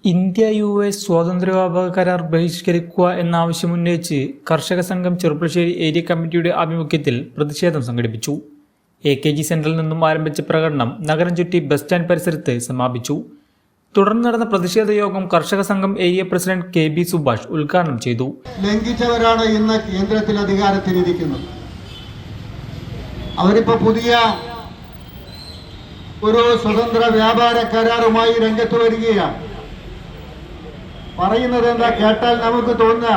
India US സ്വാതന്ത്ര്യ വ്യാപാര കരാർ ബഹിഷ്കരിക്കുക എന്ന ആവശ്യമുന്നയിച്ച് കർഷക സംഘം ചെറുപ്പുളശ്ശേരി ഏരിയ കമ്മിറ്റിയുടെ ആഭിമുഖ്യത്തിൽ പ്രതിഷേധം സംഘടിപ്പിച്ചു. AKG സെന്ററിൽ നിന്നും ആരംഭിച്ച പ്രകടനം നഗരം ചുറ്റി ബസ് സ്റ്റാൻഡ് പരിസരത്ത് സമാപിച്ചു. തുടർന്ന് നടന്ന പ്രതിഷേധ യോഗം കർഷക സംഘം ഏരിയ പ്രസിഡന്റ് KB സുഭാഷ് ഉദ്ഘാടനം ചെയ്തു. ലംഘിച്ചവരാണ് ഇന്ന് കേന്ദ്രത്തിൽ അധികാരത്തിലിരിക്കുന്നത്. അവരിപ്പോ പുതിയ ഒരു സ്വതന്ത്ര വ്യാപാര കരാറുമായി രംഗത്ത് വരികയാണ്. പറയുന്നത് എന്താ കേട്ടാൽ നമുക്ക് തോന്നുക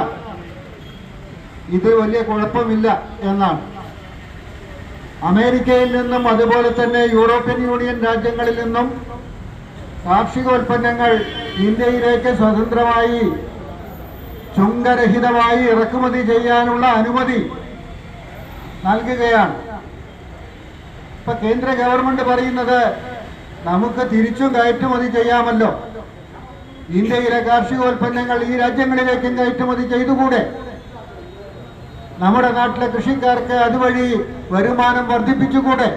ഇത് വലിയ കുഴപ്പമില്ല എന്നാണ്. അമേരിക്കയിൽ നിന്നും അതുപോലെ തന്നെ യൂറോപ്യൻ യൂണിയൻ രാജ്യങ്ങളിൽ നിന്നും കാർഷികോൽപ്പന്നങ്ങൾ ഇന്ത്യയിലേക്ക് സ്വതന്ത്രമായി ചുങ്കരഹിതമായി ഇറക്കുമതി ചെയ്യാനുള്ള അനുമതി നൽകുകയാണ്. ഇപ്പൊ കേന്ദ്ര ഗവൺമെന്റ് പറയുന്നത് നമുക്ക് തിരിച്ചും കയറ്റുമതി ചെയ്യാമല്ലോ, ഇന്ത്യയിലെ കാർഷികോൽപ്പന്നങ്ങൾ ഈ രാജ്യങ്ങളിലേക്കും കയറ്റുമതി ചെയ്തുകൂടെ, നമ്മുടെ നാട്ടിലെ കൃഷിക്കാർക്ക് അതുവഴി വരുമാനം വർദ്ധിപ്പിച്ചുകൂടെ.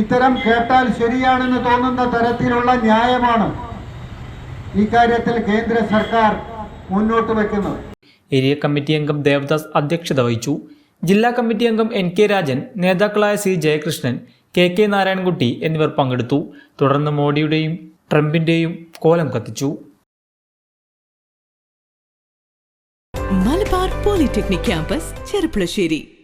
ഇത്തരം കേട്ടാൽ ശരിയാണെന്ന് തോന്നുന്ന തരത്തിലുള്ള ന്യായമാണ് ഇക്കാര്യത്തിൽ കേന്ദ്ര സർക്കാർ മുന്നോട്ട് വെക്കുന്നത്. ഏരിയ കമ്മിറ്റി അംഗം ദേവദാസ് അധ്യക്ഷത വഹിച്ചു. ജില്ലാ കമ്മിറ്റി അംഗം NK രാജൻ, നേതാക്കളായ C ജയകൃഷ്ണൻ, KK നാരായണൻകുട്ടി എന്നിവർ പങ്കെടുത്തു. തുടർന്ന് മോഡിയുടെയും ട്രംപിന്റെയും കോലം കത്തിച്ചു. Malabar polytechnic campus Cherpulassery.